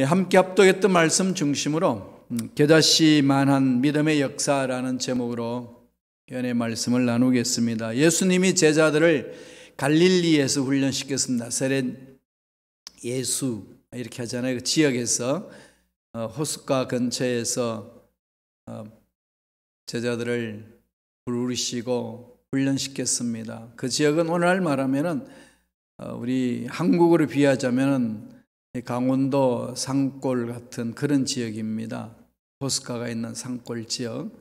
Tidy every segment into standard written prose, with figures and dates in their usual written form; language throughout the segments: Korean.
함께 합독했던 말씀 중심으로 겨자씨만한 믿음의 역사라는 제목으로 연의 말씀을 나누겠습니다. 예수님이 제자들을 갈릴리에서 훈련시켰습니다. 나사렛 예수 이렇게 하잖아요. 그 지역에서 호숫가 근처에서 제자들을 부르시고 훈련시켰습니다. 그 지역은 오늘날 말하면은 우리 한국으로 비하자면은 강원도 산골 같은 그런 지역입니다. 호숫가가 있는 산골 지역.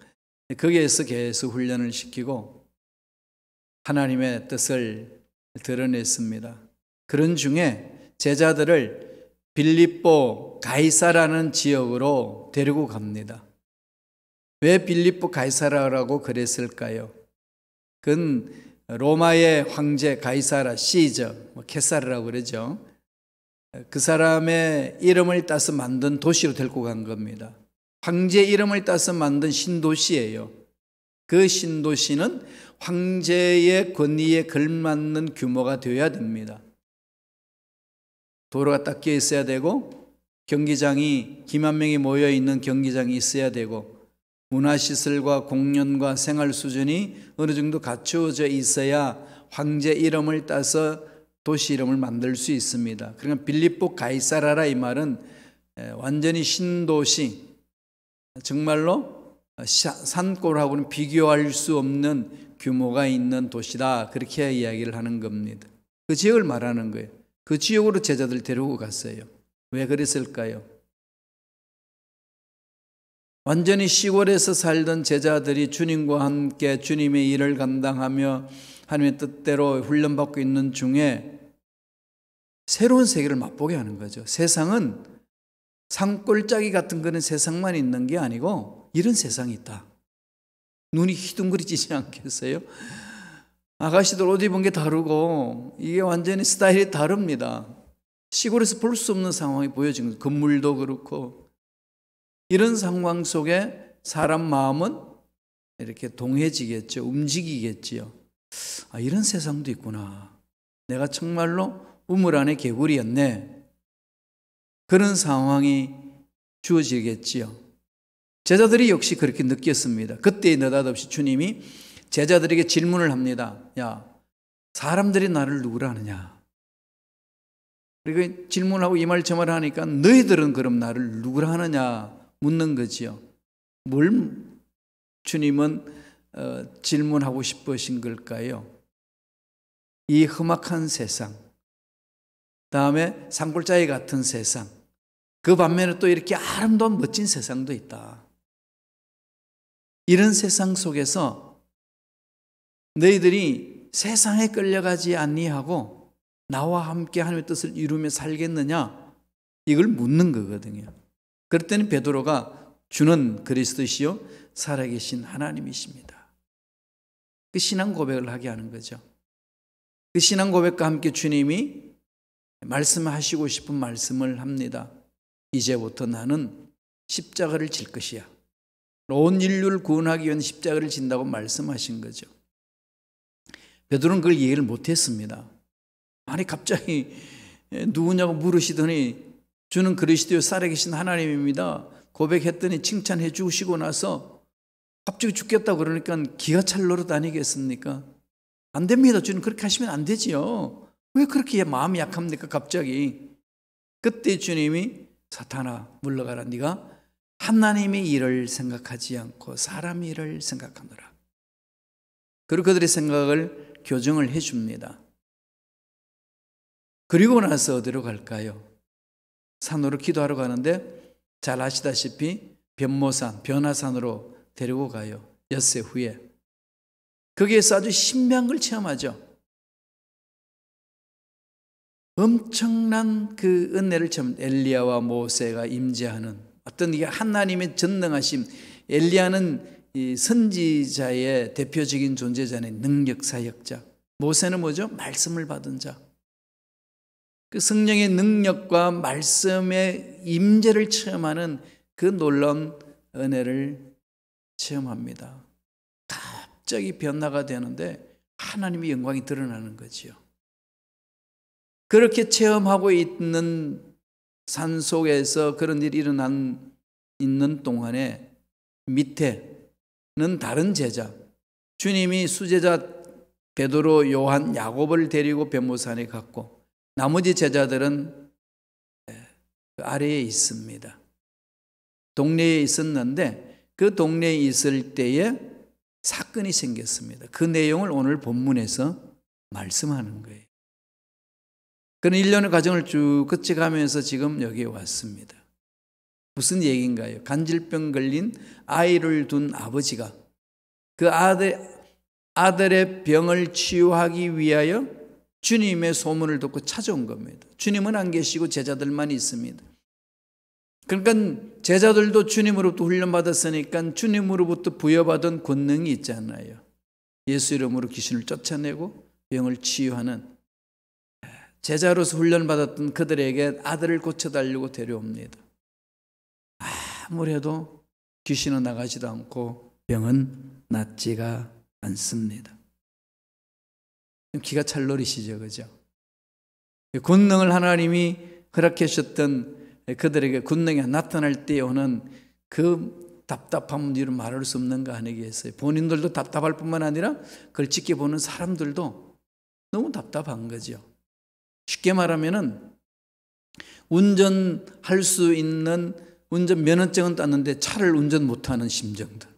거기에서 계속 훈련을 시키고 하나님의 뜻을 드러냈습니다. 그런 중에 제자들을 빌립보 가이사라는 지역으로 데리고 갑니다. 왜 빌립보 가이사라라고 그랬을까요? 그건 로마의 황제 가이사라 시저, 케사르라고 그러죠. 그 사람의 이름을 따서 만든 도시로 데리고 간 겁니다. 황제 이름을 따서 만든 신도시예요. 그 신도시는 황제의 권위에 걸맞는 규모가 되어야 됩니다. 도로가 딱 끼어 있어야 되고, 경기장이 기만 명이 모여 있는 경기장이 있어야 되고, 문화시설과 공연과 생활 수준이 어느 정도 갖추어져 있어야 황제 이름을 따서 도시 이름을 만들 수 있습니다. 그러니까 빌립보 가이사라라 이 말은 완전히 신도시, 정말로 산골하고는 비교할 수 없는 규모가 있는 도시다, 그렇게 이야기를 하는 겁니다. 그 지역을 말하는 거예요. 그 지역으로 제자들 데리고 갔어요. 왜 그랬을까요? 완전히 시골에서 살던 제자들이 주님과 함께 주님의 일을 감당하며 하나님의 뜻대로 훈련받고 있는 중에 새로운 세계를 맛보게 하는 거죠. 세상은 산골짜기 같은 그런 세상만 있는 게 아니고 이런 세상이 있다. 눈이 휘둥그레지지 않겠어요? 아가씨들 옷 입은 게 다르고 이게 완전히 스타일이 다릅니다. 시골에서 볼 수 없는 상황이 보여지는 거죠. 건물도 그렇고. 이런 상황 속에 사람 마음은 이렇게 동해지겠죠. 움직이겠지요. 아, 이런 세상도 있구나. 내가 정말로 우물 안의 개구리였네. 그런 상황이 주어지겠지요. 제자들이 역시 그렇게 느꼈습니다. 그때 느닷없이 주님이 제자들에게 질문을 합니다. 야, 사람들이 나를 누구라 하느냐? 그리고 질문하고 이 말 저 말 하니까 너희들은 그럼 나를 누구라 하느냐 묻는 거지요. 뭘 주님은 질문하고 싶으신 걸까요? 이 험악한 세상, 다음에 산골짜기 같은 세상, 그 반면에 또 이렇게 아름다운 멋진 세상도 있다. 이런 세상 속에서 너희들이 세상에 끌려가지 아니하고 나와 함께 하나님의 뜻을 이루며 살겠느냐? 이걸 묻는 거거든요. 그럴 때는 베드로가 주는 그리스도시요 살아계신 하나님이십니다. 그 신앙 고백을 하게 하는 거죠. 그 신앙 고백과 함께 주님이 말씀하시고 싶은 말씀을 합니다. 이제부터 나는 십자가를 질 것이야. 온 인류를 구원하기 위한 십자가를 진다고 말씀하신 거죠. 베드로는 그걸 이해를 못했습니다. 아니 갑자기 누구냐고 물으시더니 주는 그리스도요 살아계신 하나님입니다 고백했더니 칭찬해 주시고 나서 갑자기 죽겠다고 그러니까 기가 찰 노릇 아니겠습니까? 안 됩니다. 주님 그렇게 하시면 안 되지요. 왜 그렇게 마음이 약합니까? 갑자기. 그때 주님이 사탄아 물러가라. 네가 하나님의 일을 생각하지 않고 사람의 일을 생각하노라. 그리고 그들의 생각을 교정을 해줍니다. 그리고 나서 어디로 갈까요? 산으로 기도하러 가는데 잘 아시다시피 변모산, 변화산으로 데리고 가요. 엿새 후에. 거기에서 아주 신비한 걸 체험하죠. 엄청난 그 은혜를 체험, 엘리야와 모세가 임재하는 어떤 이게 하나님의 전능하심. 엘리야는 이 선지자의 대표적인 존재자의 능력 사역자. 모세는 뭐죠? 말씀을 받은 자. 그 성령의 능력과 말씀의 임재를 체험하는 그 놀라운 은혜를 체험합니다. 갑자기 변화가 되는데 하나님의 영광이 드러나는 거지요. 그렇게 체험하고 있는 산 속에서 그런 일이 있는 동안에 밑에는 다른 제자, 주님이 수제자 베드로, 요한, 야고보를 데리고 변모산에 갔고 나머지 제자들은 그 아래에 있습니다. 동네에 있었는데 그 동네에 있을 때에 사건이 생겼습니다. 그 내용을 오늘 본문에서 말씀하는 거예요. 그런 일련의 과정을 쭉 거쳐가면서 지금 여기에 왔습니다. 무슨 얘기인가요? 간질병 걸린 아이를 둔 아버지가 그 아들의 병을 치유하기 위하여 주님의 소문을 듣고 찾아온 겁니다. 주님은 안 계시고 제자들만 있습니다. 그러니까 제자들도 주님으로부터 훈련받았으니까 주님으로부터 부여받은 권능이 있잖아요. 예수 이름으로 귀신을 쫓아내고 병을 치유하는, 제자로서 훈련받았던 그들에게 아들을 고쳐달라고 데려옵니다. 아무래도 귀신은 나가지도 않고 병은 낫지가 않습니다. 기가 찰 노리시죠, 그죠? 권능을 하나님이 허락해 주셨던 그들에게 권능이 나타날 때 오는 그 답답함은 이루 말할 수 없는 거 아니겠어요? 본인들도 답답할 뿐만 아니라 그걸 지켜보는 사람들도 너무 답답한 거죠. 쉽게 말하면은 운전할 수 있는 운전 면허증은 땄는데 차를 운전 못하는 심정들.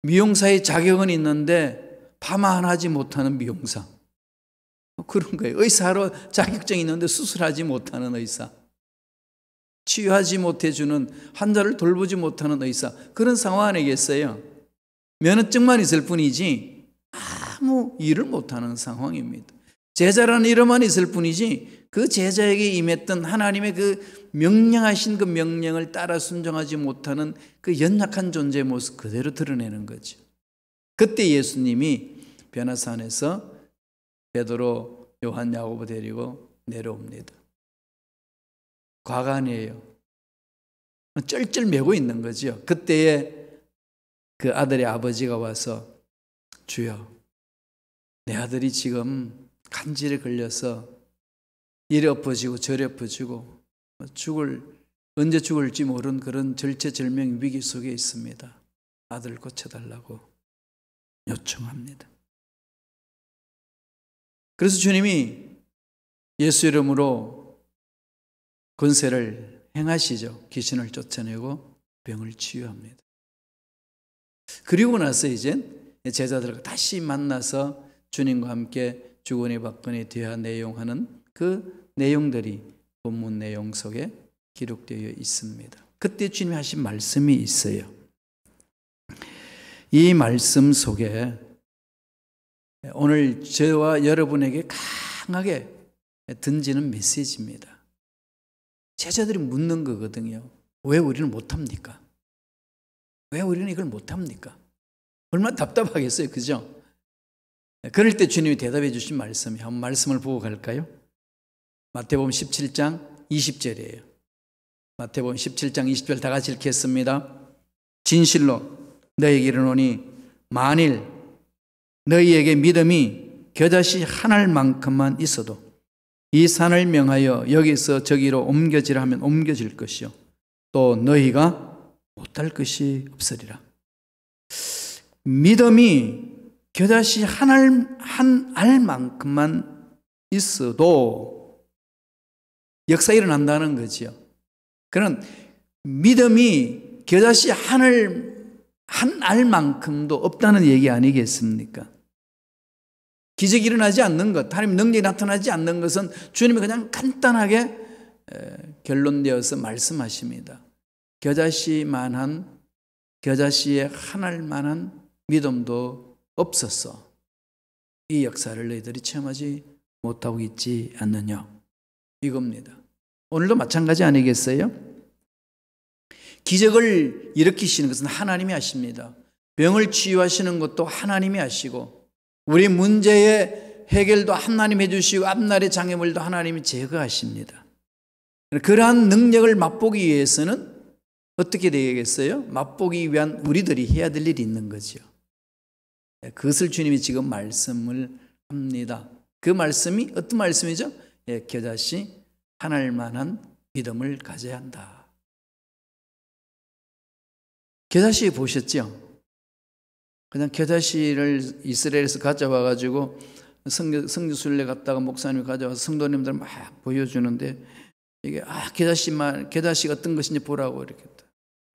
미용사의 자격은 있는데 파마하지 못하는 미용사. 그런 거예요. 의사로 자격증이 있는데 수술하지 못하는 의사. 치유하지 못해주는, 환자를 돌보지 못하는 의사. 그런 상황 아니겠어요? 면허증만 있을 뿐이지 아무 일을 못하는 상황입니다. 제자라는 이름만 있을 뿐이지 그 제자에게 임했던 하나님의 그 명령하신 그 명령을 따라 순종하지 못하는 그 연약한 존재의 모습 그대로 드러내는 거죠. 그때 예수님이 변화산에서 베드로, 요한, 야고보 데리고 내려옵니다. 과간이에요. 쩔쩔 매고 있는 거죠. 그때에 그 아들의 아버지가 와서 주여, 내 아들이 지금 간질에 걸려서 이리 엎어지고 저리 엎어지고 언제 죽을지 모르는 그런 절체절명 위기 속에 있습니다. 아들 고쳐달라고 요청합니다. 그래서 주님이 예수 이름으로 권세를 행하시죠. 귀신을 쫓아내고 병을 치유합니다. 그리고 나서 이제 제자들과 다시 만나서 주님과 함께 주거니 받거니 대화 내용하는 그 내용들이 본문 내용 속에 기록되어 있습니다. 그때 주님이 하신 말씀이 있어요. 이 말씀 속에 오늘 저와 여러분에게 강하게 던지는 메시지입니다. 제자들이 묻는 거거든요. 왜 우리는 못합니까? 왜 우리는 이걸 못합니까? 얼마나 답답하겠어요, 그죠? 그럴 때 주님이 대답해 주신 말씀이, 한번 말씀을 보고 갈까요? 마태복음 17장 20절이에요. 마태복음 17장 20절 다 같이 읽겠습니다. 진실로 너희에게 이르노니 만일 너희에게 믿음이 겨자씨 한 알만큼만 있어도 이 산을 명하여 여기서 저기로 옮겨지라 하면 옮겨질 것이요 또 너희가 못할 것이 없으리라. 믿음이 겨자씨 한 알만큼만 있어도 역사 일어난다는 거지요. 그런 믿음이 겨자씨 한 알만큼도 없다는 얘기 아니겠습니까? 기적이 일어나지 않는 것, 하나님 능력이 나타나지 않는 것은 주님이 그냥 간단하게 결론되어서 말씀하십니다. 겨자씨의 한 알만한 믿음도 없었어. 이 역사를 너희들이 체험하지 못하고 있지 않느냐, 이겁니다. 오늘도 마찬가지 아니겠어요? 기적을 일으키시는 것은 하나님이 하십니다. 병을 치유하시는 것도 하나님이 하시고 우리 문제의 해결도 하나님이 해주시고 앞날의 장애물도 하나님이 제거하십니다. 그러한 능력을 맛보기 위해서는 어떻게 되겠어요? 맛보기 위한 우리들이 해야 될 일이 있는 거죠. 그것을 주님이 지금 말씀을 합니다. 그 말씀이 어떤 말씀이죠? 겨자씨 한할 만한 믿음을 가져야 한다. 겨자씨 보셨죠? 그냥 겨자씨를 이스라엘에서 가져와가지고 성지순례 갔다가 목사님이 가져와서 성도님들 막 보여주는데 이게 겨자씨가 어떤 것인지 보라고 이렇게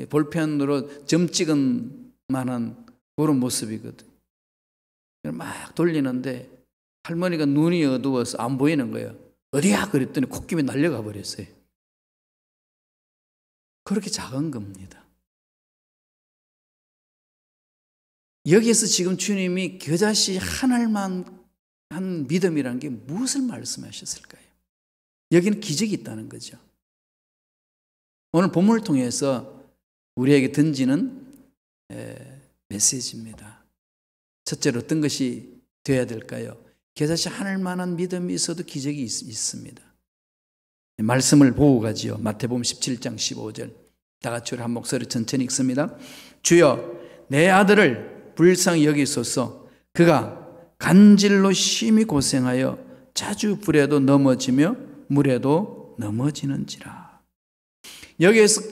볼펜으로 점 찍은 만한 그런 모습이거든. 막 돌리는데 할머니가 눈이 어두워서 안 보이는 거예요. 어디야? 그랬더니 콧김이 날려가 버렸어요. 그렇게 작은 겁니다. 여기에서 지금 주님이 겨자씨 한 알만 한 믿음이라는 게 무엇을 말씀하셨을까요? 여기는 기적이 있다는 거죠. 오늘 본문을 통해서 우리에게 던지는 메시지입니다. 첫째로 어떤 것이 되어야 될까요? 겨자씨 한 알만한 믿음이 있어도 기적이 있습니다. 말씀을 보고 가지요. 마태복음 17장 15절 다 같이 한 목소리 천천히 읽습니다. 주여 내 아들을 불쌍히 여기소서. 그가 간질로 심히 고생하여 자주 불에도 넘어지며 물에도 넘어지는지라. 여기에서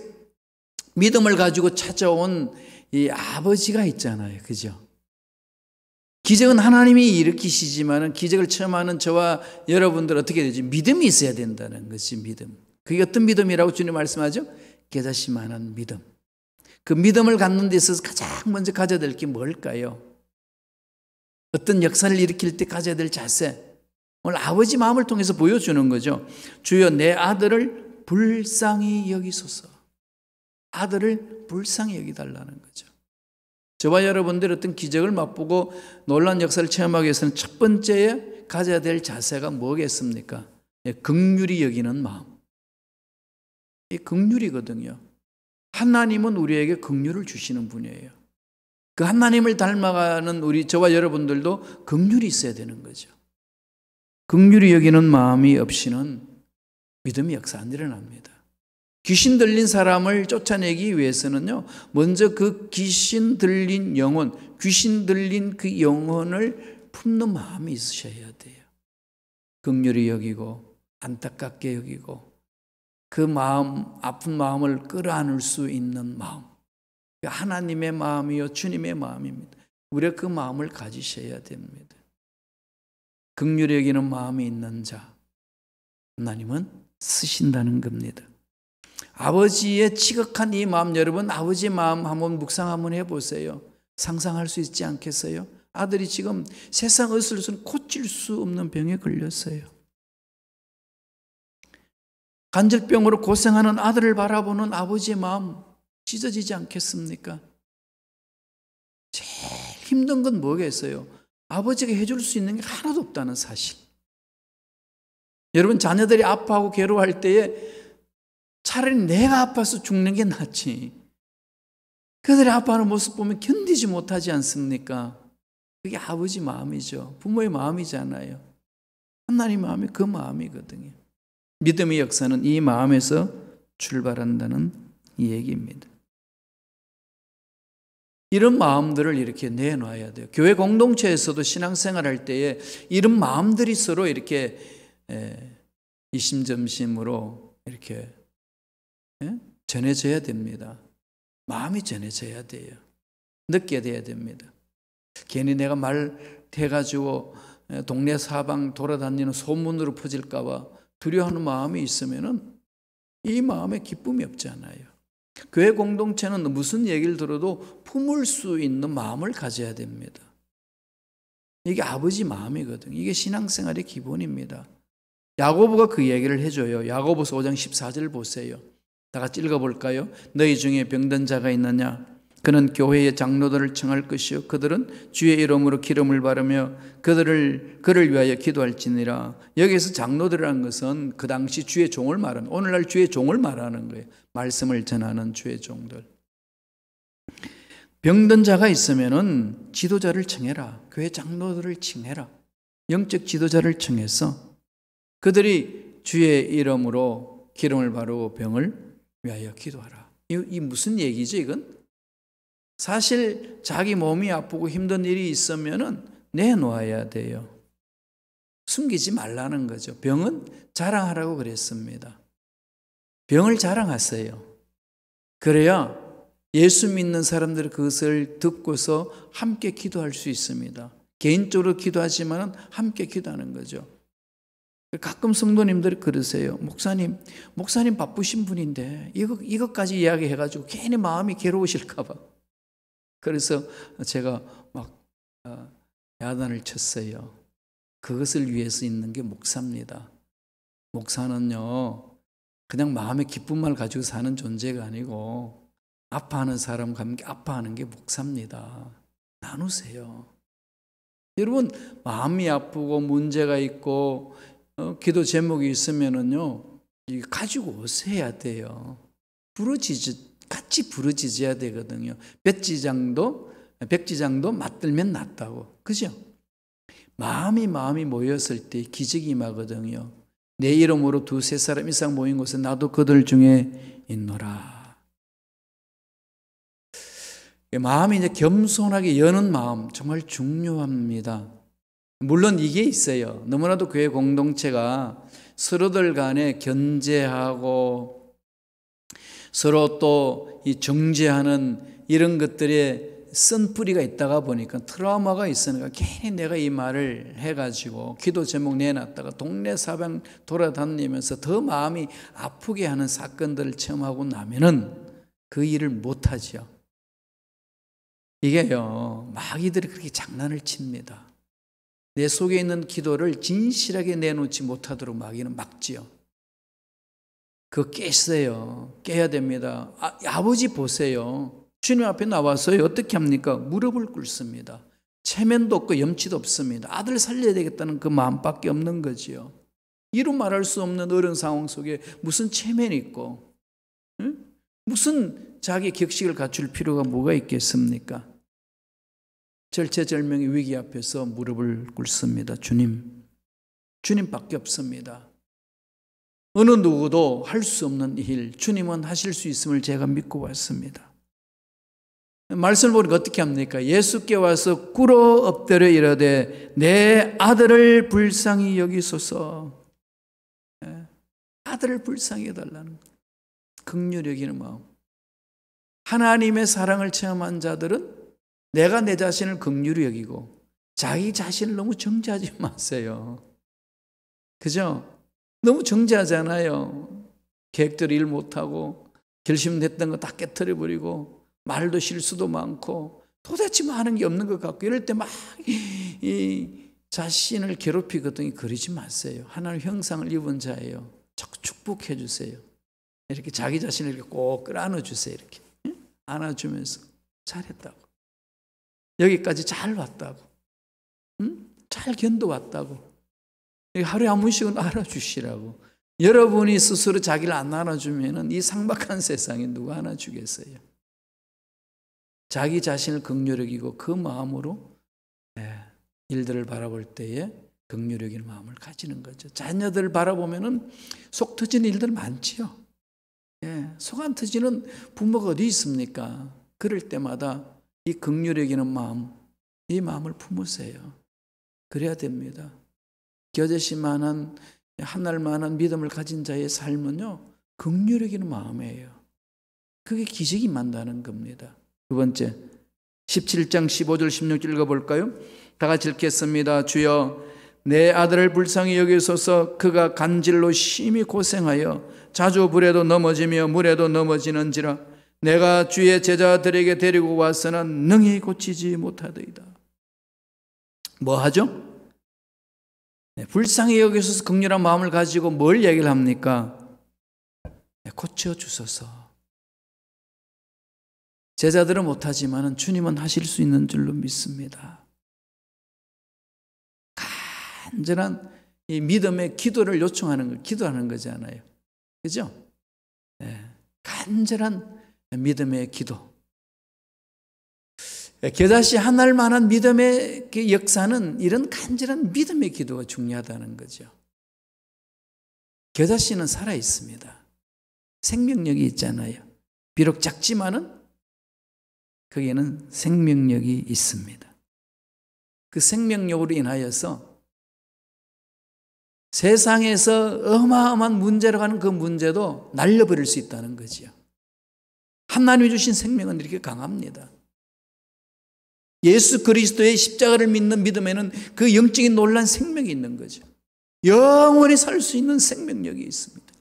믿음을 가지고 찾아온 이 아버지가 있잖아요. 그죠? 기적은 하나님이 일으키시지만 기적을 처음 하는 저와 여러분들 어떻게 되지? 믿음이 있어야 된다는 것이 믿음. 그게 어떤 믿음이라고 주님 말씀하죠? 겨자씨만한 믿음. 그 믿음을 갖는 데 있어서 가장 먼저 가져야 될 게 뭘까요? 어떤 역사를 일으킬 때 가져야 될 자세. 오늘 아버지 마음을 통해서 보여주는 거죠. 주여 내 아들을 불쌍히 여기소서. 아들을 불쌍히 여기달라는 거죠. 저와 여러분들 어떤 기적을 맛보고 놀라운 역사를 체험하기 위해서는 첫 번째에 가져야 될 자세가 뭐겠습니까? 긍휼히 여기는 마음. 이 긍휼이거든요. 하나님은 우리에게 긍휼을 주시는 분이에요. 그 하나님을 닮아가는 저와 여러분들도 긍휼이 있어야 되는 거죠. 긍휼히 여기는 마음이 없이는 믿음이 역사 안 일어납니다. 귀신 들린 사람을 쫓아내기 위해서는요, 먼저 그 귀신 들린 영혼, 귀신 들린 그 영혼을 품는 마음이 있으셔야 돼요. 긍휼히 여기고 안타깝게 여기고 그 마음, 아픈 마음을 끌어안을 수 있는 마음. 하나님의 마음이요 주님의 마음입니다. 우리가 그 마음을 가지셔야 됩니다. 긍휼히 여기는 마음이 있는 자 하나님은 쓰신다는 겁니다. 아버지의 지극한 이 마음, 여러분 아버지의 마음 한번 묵상 한번 해보세요. 상상할 수 있지 않겠어요? 아들이 지금 세상 어슬로서는 고칠 수 없는 병에 걸렸어요. 간질병으로 고생하는 아들을 바라보는 아버지의 마음 찢어지지 않겠습니까? 제일 힘든 건 뭐겠어요? 아버지가 해줄 수 있는 게 하나도 없다는 사실. 여러분 자녀들이 아파하고 괴로워할 때에 차라리 내가 아파서 죽는 게 낫지. 그들이 아파하는 모습 보면 견디지 못하지 않습니까? 그게 아버지 마음이죠. 부모의 마음이잖아요. 하나님 마음이 그 마음이거든요. 믿음의 역사는 이 마음에서 출발한다는 이 얘기입니다. 이런 마음들을 이렇게 내놔야 돼요. 교회 공동체에서도 신앙생활할 때에 이런 마음들이 서로 이렇게 이심점심으로 이렇게 전해져야 됩니다. 마음이 전해져야 돼요. 느껴야 돼야 됩니다. 괜히 내가 말해가지고 동네 사방 돌아다니는 소문으로 퍼질까 봐 두려워하는 마음이 있으면은 이 마음에 기쁨이 없잖아요. 교회 공동체는 무슨 얘기를 들어도 품을 수 있는 마음을 가져야 됩니다. 이게 아버지 마음이거든요. 이게 신앙생활의 기본입니다. 야고보가 그 얘기를 해줘요. 야고보서 5장 14절 보세요. 다 같이 읽어볼까요? 너희 중에 병든 자가 있느냐? 그는 교회의 장로들을 청할 것이요 그들은 주의 이름으로 기름을 바르며 그를 위하여 기도할지니라. 여기서 장로들이라는 것은 그 당시 주의 종을 말하는, 오늘날 주의 종을 말하는 거예요. 말씀을 전하는 주의 종들. 병든 자가 있으면은 지도자를 청해라. 교회 장로들을 청해라. 영적 지도자를 청해서 그들이 주의 이름으로 기름을 바르고 병을 위하여 기도하라. 이 무슨 얘기죠 이건? 사실 자기 몸이 아프고 힘든 일이 있으면은 내놓아야 돼요. 숨기지 말라는 거죠. 병은 자랑하라고 그랬습니다. 병을 자랑하세요. 그래야 예수 믿는 사람들이 그것을 듣고서 함께 기도할 수 있습니다. 개인적으로 기도하지만 함께 기도하는 거죠. 가끔 성도님들이 그러세요. 목사님 바쁘신 분인데 이것까지 이야기해가지고 괜히 마음이 괴로우실까 봐. 그래서 제가 막 야단을 쳤어요. 그것을 위해서 있는 게 목사입니다. 목사는요, 그냥 마음의 기쁨만 가지고 사는 존재가 아니고 아파하는 사람과 함께 아파하는 게 목사입니다. 나누세요. 여러분, 마음이 아프고 문제가 있고 기도 제목이 있으면은요, 가지고 오셔야 돼요. 같이 부르짖어야 되거든요. 백지장도 맞들면 낫다고. 그죠? 마음이 모였을 때 기적이 임하거든요. 내 이름으로 두세 사람 이상 모인 곳에 나도 그들 중에 있노라. 마음이 이제 겸손하게 여는 마음 정말 중요합니다. 물론 이게 있어요. 너무나도 교회 공동체가 서로들 간에 견제하고 서로 또 이 정죄하는 이런 것들에 쓴뿌리가 있다가 보니까 트라우마가 있으니까 괜히 내가 이 말을 해가지고 기도 제목 내놨다가 동네 사방 돌아다니면서 더 마음이 아프게 하는 사건들을 체험하고 나면은 그 일을 못하죠. 이게요, 마귀들이 그렇게 장난을 칩니다. 내 속에 있는 기도를 진실하게 내놓지 못하도록 마귀는 막지요. 그거 깨세요. 깨야 됩니다. 아버지 보세요. 주님 앞에 나와서요, 어떻게 합니까? 무릎을 꿇습니다. 체면도 없고 염치도 없습니다. 아들 살려야 되겠다는 그 마음밖에 없는 거지요. 이루 말할 수 없는 어려운 상황 속에 무슨 체면이 있고, 응? 무슨 자기 격식을 갖출 필요가 뭐가 있겠습니까? 절체절명의 위기 앞에서 무릎을 꿇습니다. 주님밖에 없습니다. 어느 누구도 할 수 없는 일, 주님은 하실 수 있음을 제가 믿고 왔습니다. 말씀을 보니까 어떻게 합니까? 예수께 와서 꿇어 엎드려 이르되 내 아들을 불쌍히 여기소서. 아들을 불쌍히 해달라는 거예요. 긍휼히 여기는 마음. 하나님의 사랑을 체험한 자들은 내가 내 자신을 긍휼히 여기고 자기 자신을 너무 정죄하지 마세요. 그죠? 너무 정죄하잖아요. 계획대로 일 못하고 결심됐던 거 다 깨트려버리고 말도 실수도 많고 도대체 하는 게 없는 것 같고 이럴 때 막 이 자신을 괴롭히거든요. 그러지 마세요. 하나님 형상을 입은 자예요. 자꾸 축복해 주세요. 이렇게 자기 자신을 이렇게 꼭 끌어안아 주세요. 이렇게 안아주면서 잘했다고, 여기까지 잘 왔다고, 잘 견뎌왔다고, 하루에 한 번씩은 알아주시라고. 여러분이 스스로 자기를 안 안아주면 이 삭막한 세상에 누가 안아주겠어요? 자기 자신을 긍휼히 여기고 그 마음으로 일들을 바라볼 때에 긍휼히 여기는 마음을 가지는 거죠. 자녀들을 바라보면 속 터지는 일들 많지요. 속 안 터지는 부모가 어디 있습니까? 그럴 때마다 이 긍휼히 여기는 마음, 이 마음을 품으세요. 그래야 됩니다. 겨자씨만한 하늘만한 믿음을 가진 자의 삶은요, 긍휼히 여기는 마음이에요. 그게 기적이 만다는 겁니다. 두 번째, 17장 15절 16절 읽어볼까요? 다 같이 읽겠습니다. 주여 내 아들을 불쌍히 여기소서. 그가 간질로 심히 고생하여 자주 불에도 넘어지며 물에도 넘어지는지라. 내가 주의 제자들에게 데리고 와서는 능히 고치지 못하더이다. 뭐 하죠? 불쌍히 여기소서 긍휼한 마음을 가지고 뭘 얘기를 합니까? 고쳐주소서. 제자들은 못하지만 주님은 하실 수 있는 줄로 믿습니다. 간절한 이 믿음의 기도를 요청하는 거, 기도하는 거잖아요. 그죠? 간절한 믿음의 기도. 겨자씨 하나를 만한 믿음의 역사는 이런 간절한 믿음의 기도가 중요하다는 거죠. 겨자씨는 살아 있습니다. 생명력이 있잖아요. 비록 작지만은 거기에는 생명력이 있습니다. 그 생명력으로 인하여서 세상에서 어마어마한 문제로 가는 그 문제도 날려버릴 수 있다는 거지요. 하나님이 주신 생명은 이렇게 강합니다. 예수 그리스도의 십자가를 믿는 믿음에는 그 영적인 놀라운 생명이 있는 거죠. 영원히 살 수 있는 생명력이 있습니다.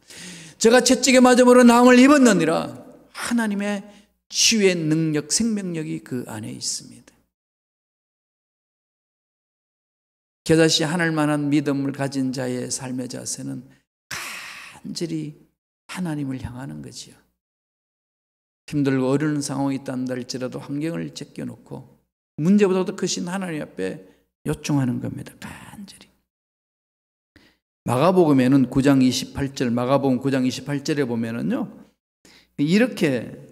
제가 채찍에 맞음으로 나음을 입었느니라. 하나님의 치유의 능력, 생명력이 그 안에 있습니다. 겨자씨 하늘만한 믿음을 가진 자의 삶의 자세는 간절히 하나님을 향하는 거지요. 힘들고 어려운 상황이 있다는 할지라도 환경을 제껴놓고 문제보다도 크신 하나님 앞에 요청하는 겁니다. 간절히. 마가복음에는 9장 28절, 마가복음 9장 28절에 보면은요, 이렇게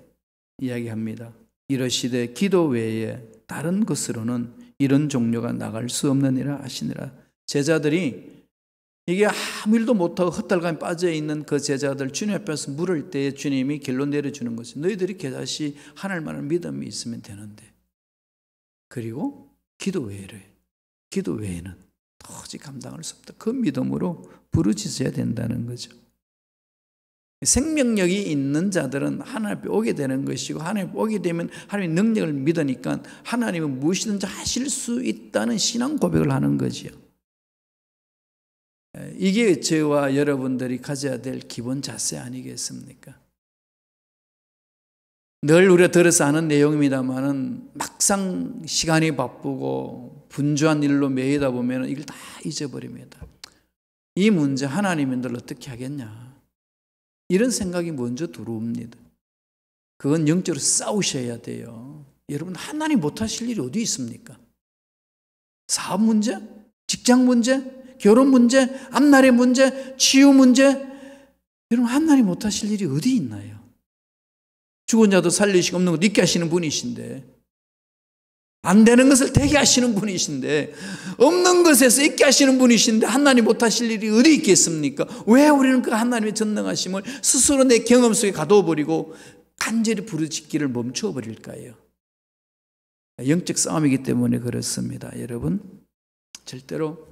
이야기합니다. 이러시되 기도 외에 다른 것으로는 이런 종류가 나갈 수 없느니라 하시니라. 제자들이 이게 아무 일도 못하고 헛달감에 빠져있는 그 제자들 주님 앞에서 물을 때에 주님이 결론 내려주는 것이 너희들이 겨자씨 하늘만한 믿음이 있으면 되는데, 그리고 기도 외에는 도저히 감당할 수 없다. 그 믿음으로 부르짖어야 된다는 거죠. 생명력이 있는 자들은 하나님 앞에 오게 되는 것이고, 하나님 앞에 오게 되면 하나님의 능력을 믿으니까 하나님은 무엇이든지 하실 수 있다는 신앙 고백을 하는 거지요. 이게 저와 여러분들이 가져야 될 기본 자세 아니겠습니까? 늘 우리가 들어서 아는 내용입니다만은 막상 시간이 바쁘고 분주한 일로 매이다 보면 이걸 다 잊어버립니다. 이 문제 하나님인들 어떻게 하겠냐, 이런 생각이 먼저 들어옵니다. 그건 영적으로 싸우셔야 돼요. 여러분, 하나님 못하실 일이 어디 있습니까? 사업 문제, 직장 문제, 결혼 문제, 앞날의 문제, 치유 문제, 여러분 하나님 못하실 일이 어디 있나요? 죽은 자도 살리시고 없는 것 있게 하시는 분이신데, 안 되는 것을 되게 하시는 분이신데, 없는 것에서 있게 하시는 분이신데 하나님 못하실 일이 어디 있겠습니까? 왜 우리는 그 하나님의 전능하심을 스스로 내 경험 속에 가둬버리고 간절히 부르짖기를 멈춰버릴까요? 영적 싸움이기 때문에 그렇습니다. 여러분, 절대로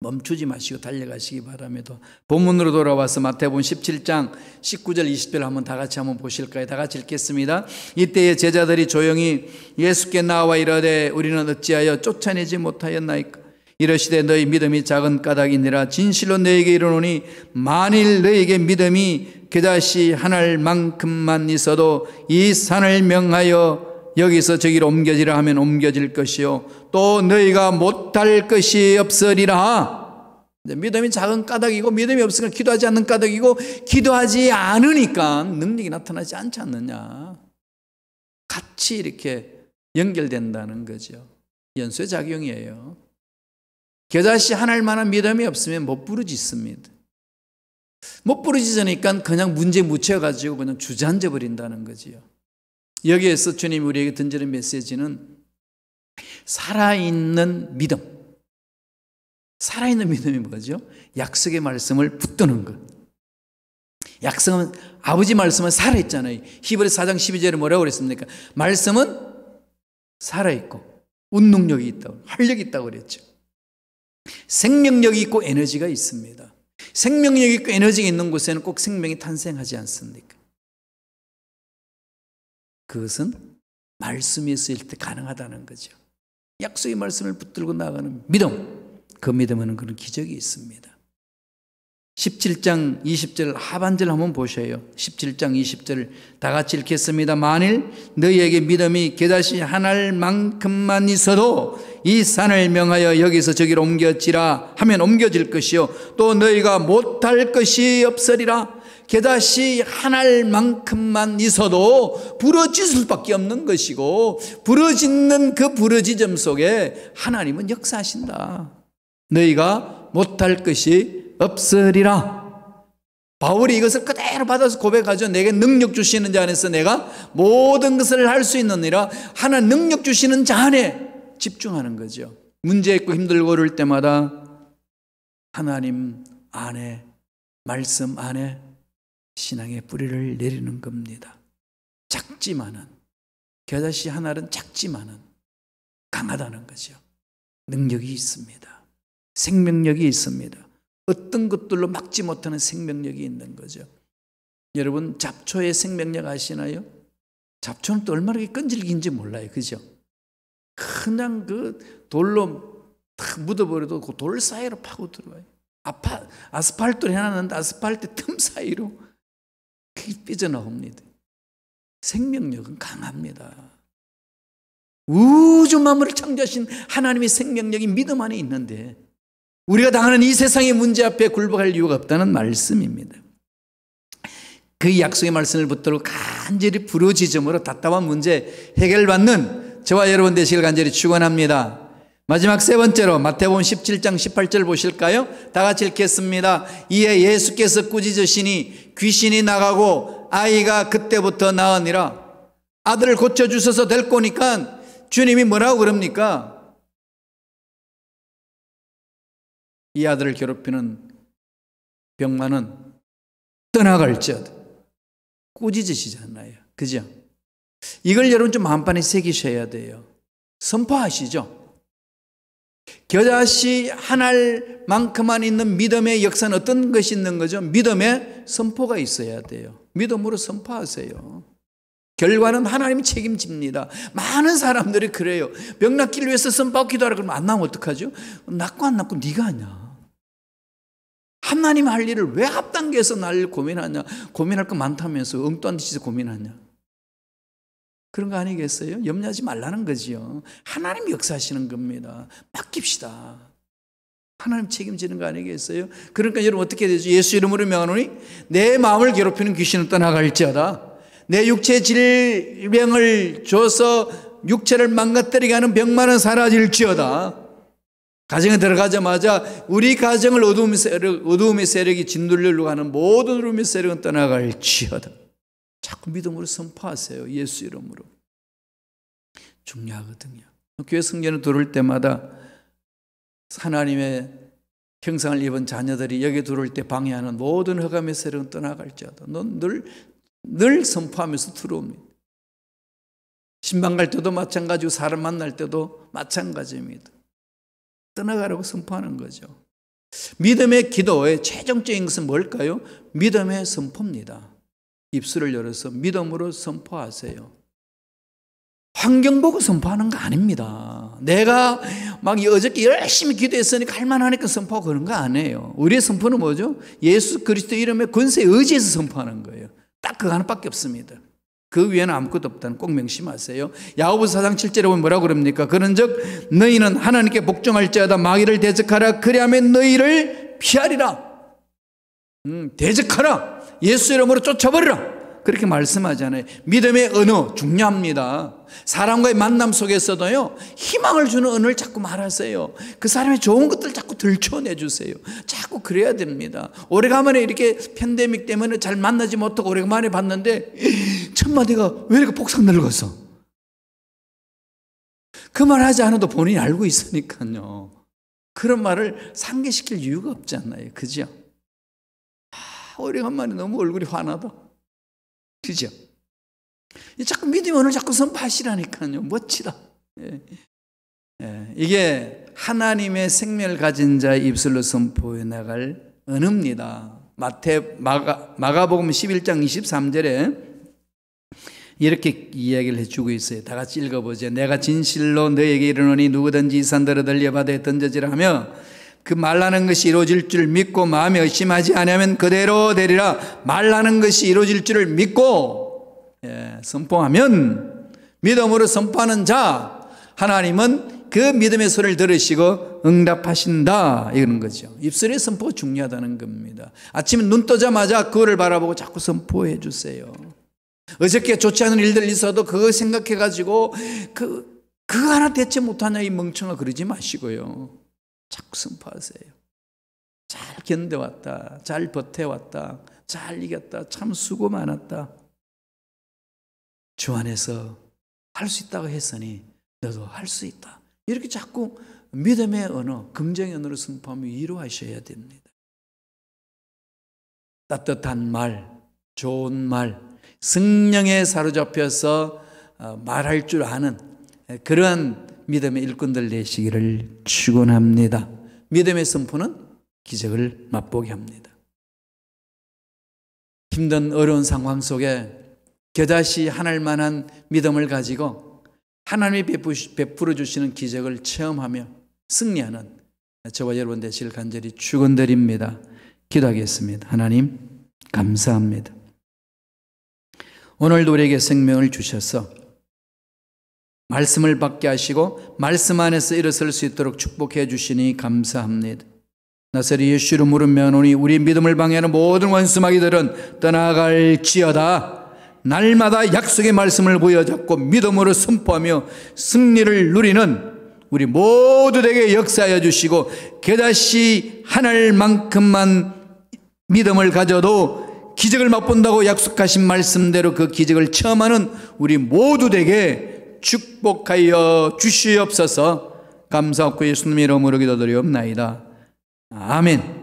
멈추지 마시고 달려가시기 바랍니다. 본문으로 돌아와서 마태복음 17장 19절 20절 한번 다 같이 한번 보실까요? 다 같이 읽겠습니다. 이때에 제자들이 조용히 예수께 나와 이르되 우리는 어찌하여 쫓아내지 못하였나이까? 이러시되 너희 믿음이 작은 까닭이니라. 진실로 너희에게 이르노니 만일 너희에게 믿음이 겨자씨 하늘만큼만 있어도 이 산을 명하여 여기서 저기로 옮겨지라 하면 옮겨질 것이요 또 너희가 못할 것이 없으리라. 믿음이 작은 까닭이고 믿음이 없으니까 기도하지 않는 까닭이고, 기도하지 않으니까 능력이 나타나지 않지 않느냐. 같이 이렇게 연결된다는 거죠. 연쇄작용이에요. 겨자씨 하늘만한 믿음이 없으면 못 부르짖습니다. 못 부르짖으니까 그냥 문제 묻혀가지고 그냥 주저앉아 버린다는 거지요. 여기에서 주님이 우리에게 던지는 메시지는 살아있는 믿음. 살아있는 믿음이 뭐죠? 약속의 말씀을 붙드는 것. 약속은, 아버지 말씀은 살아있잖아요. 히브리서 4장 12절에 뭐라고 그랬습니까? 말씀은 살아있고 운동력이 있다고, 활력이 있다고 그랬죠. 생명력이 있고 에너지가 있습니다. 생명력이 있고 에너지가 있는 곳에는 꼭 생명이 탄생하지 않습니까? 그것은 말씀이 있을 때 가능하다는 거죠. 약속의 말씀을 붙들고 나가는 믿음, 그 믿음에는 그런 기적이 있습니다. 17장 20절 하반절 한번 보셔요. 17장 20절 다 같이 읽겠습니다. 만일 너희에게 믿음이 겨자씨 하늘만큼만 있어도 이 산을 명하여 여기서 저기로 옮겨지라 하면 옮겨질 것이요 또 너희가 못할 것이 없으리라. 겨자씨 하늘만큼만 있어도 부르짖을 수밖에 없는 것이고, 부르짖는 그 부르짖음 속에 하나님은 역사하신다. 너희가 못할 것이 없으리라. 바울이 이것을 그대로 받아서 고백하죠. 내게 능력 주시는 자 안에서 내가 모든 것을 할 수 있느니라. 하나님 능력 주시는 자 안에 집중하는 거죠. 문제 있고 힘들고 어려울 때마다 하나님 안에, 말씀 안에 신앙의 뿌리를 내리는 겁니다. 작지만은, 겨자씨 하나는 작지만은 강하다는 거죠. 능력이 있습니다. 생명력이 있습니다. 어떤 것들로 막지 못하는 생명력이 있는 거죠. 여러분, 잡초의 생명력 아시나요? 잡초는 또 얼마나 끈질긴지 몰라요. 그죠? 그냥 그 돌로 탁 묻어버려도 그 돌 사이로 파고 들어와요. 아스팔트를 해놨는데 아스팔트 틈 사이로 그게 삐져나옵니다. 생명력은 강합니다. 우주 만물을 창조하신 하나님의 생명력이 믿음 안에 있는데 우리가 당하는 이 세상의 문제 앞에 굴복할 이유가 없다는 말씀입니다. 그 약속의 말씀을 붙들고 간절히 부르짖음으로 답답한 문제 해결받는 저와 여러분 되시길 간절히 축원합니다. 마지막 세 번째로 마태복음 17장 18절 보실까요? 다 같이 읽겠습니다. 이에 예수께서 꾸짖으시니 귀신이 나가고 아이가 그때부터 나으니라. 아들을 고쳐주셔서 될 거니까 주님이 뭐라고 그럽니까? 이 아들을 괴롭히는 병만은 떠나갈지어다. 꾸짖으시잖아요. 그죠? 이걸 여러분 좀 마음판에 새기셔야 돼요. 선포하시죠. 겨자씨 한 알만큼만 있는 믿음의 역사는 어떤 것이 있는 거죠? 믿음의 선포가 있어야 돼요. 믿음으로 선포하세요. 결과는 하나님이 책임집니다. 많은 사람들이 그래요. 병 낫기를 위해서 선포하고 기도하라 그러면 안 나오면 어떡하죠? 낫고 안 낫고 네가 하냐? 하나님 할 일을 왜 앞당겨서 날 고민하냐? 고민할 거 많다면서 엉뚱한 짓에 고민하냐? 그런 거 아니겠어요? 염려하지 말라는 거지요. 하나님 역사하시는 겁니다. 맡깁시다. 하나님 책임지는 거 아니겠어요? 그러니까 여러분 어떻게 되죠? 예수 이름으로 명하노니 내 마음을 괴롭히는 귀신은 떠나갈지어다. 내 육체 질병을 줘서 육체를 망가뜨리게 하는 병만은 사라질지어다. 가정에 들어가자마자 우리 가정을 어두움의 세력이 짓누르려고 하는 모든 어두움의 세력은 떠나갈지어다. 자꾸 믿음으로 선포하세요. 예수 이름으로. 중요하거든요. 교회 성전에 들어올 때마다 하나님의 형상을 입은 자녀들이 여기 들어올 때 방해하는 모든 흑암의 세력은 떠나갈지어다. 넌 늘 선포하면서 들어옵니다. 신방 갈 때도 마찬가지고 사람 만날 때도 마찬가지입니다. 떠나가라고 선포하는 거죠. 믿음의 기도의 최종적인 것은 뭘까요? 믿음의 선포입니다. 입술을 열어서 믿음으로 선포하세요. 환경 보고 선포하는 거 아닙니다. 내가 막 어저께 열심히 기도했으니까 할만하니까 선포하고 그런 거 아니에요. 우리의 선포는 뭐죠? 예수 그리스도 이름의 권세에 의지해서 선포하는 거예요. 딱 그거 하나밖에 없습니다. 그 위에는 아무것도 없다는 꼭 명심하세요. 야고보서 4장 7절에 보면 뭐라고 그럽니까? 그런즉 너희는 하나님께 복종할지어다 마귀를 대적하라 그리하면 너희를 피하리라. 대적하라. 예수 이름으로 쫓아버리라. 그렇게 말씀하잖아요. 믿음의 언어 중요합니다. 사람과의 만남 속에서도요 희망을 주는 언어를 자꾸 말하세요. 그 사람의 좋은 것들 자꾸 들춰내주세요. 자꾸 그래야 됩니다. 오래간만에 이렇게 팬데믹 때문에 잘 만나지 못하고 오래간만에 봤는데 첫 마디가 왜 이렇게 폭삭 늙었어? 그 말 하지 않아도 본인이 알고 있으니까요. 그런 말을 상기시킬 이유가 없잖아요. 그죠? 오래간만에 너무 얼굴이 환하다. 그죠? 자꾸 믿음의 언어를 자꾸 선포하시라니까요. 멋지다. 이게 하나님의 생명을 가진 자의 입술로 선포해 나갈 언어입니다. 마가복음 11장 23절에 이렇게 이야기를 해주고 있어요. 다 같이 읽어보죠. 내가 진실로 너에게 이르노니 누구든지 이 산들을 들려 바다에 던져지라 하며 그 말하는 것이 이루어질 줄 믿고 마음에 의심하지 않으면 그대로 되리라. 말하는 것이 이루어질 줄을 믿고 선포하면 믿음으로 선포하는 자 하나님은 그 믿음의 소리를 들으시고 응답하신다 이러는 거죠. 입술의 선포가 중요하다는 겁니다. 아침에 눈 뜨자마자 그거를 바라보고 자꾸 선포해 주세요. 어저께 좋지 않은 일들 있어도 그거 생각해가지고 그거 하나 대체 못하냐 이 멍청아 그러지 마시고요. 자꾸 선포하세요. 잘 견뎌왔다. 잘 버텨왔다. 잘 이겼다. 참 수고 많았다. 주 안에서 할 수 있다고 했으니 너도 할 수 있다. 이렇게 자꾸 믿음의 언어, 긍정의 언어로 선포하며 위로하셔야 됩니다. 따뜻한 말, 좋은 말, 성령에 사로잡혀서 말할 줄 아는 그런 믿음의 일꾼들 되시기를 축원합니다. 믿음의 선포는 기적을 맛보게 합니다. 힘든 어려운 상황 속에 겨자씨 하나일 만한 믿음을 가지고 하나님이 베풀어 주시는 기적을 체험하며 승리하는 저와 여러분 되시길 간절히 축원드립니다. 기도하겠습니다. 하나님 감사합니다. 오늘도 우리에게 생명을 주셔서 말씀을 받게 하시고 말씀 안에서 일어설 수 있도록 축복해 주시니 감사합니다. 나사렛 예수 이름으로 명하노니 우리 믿음을 방해하는 모든 원수마귀들은 떠나갈지어다. 날마다 약속의 말씀을 부여잡고 믿음으로 선포하며 승리를 누리는 우리 모두에게 역사하여 주시고 겨자씨 하나만큼만 믿음을 가져도 기적을 맛본다고 약속하신 말씀대로 그 기적을 체험하는 우리 모두에게 축복하여 주시옵소서. 감사하고 예수님 이름으로 기도드리옵나이다. 아멘.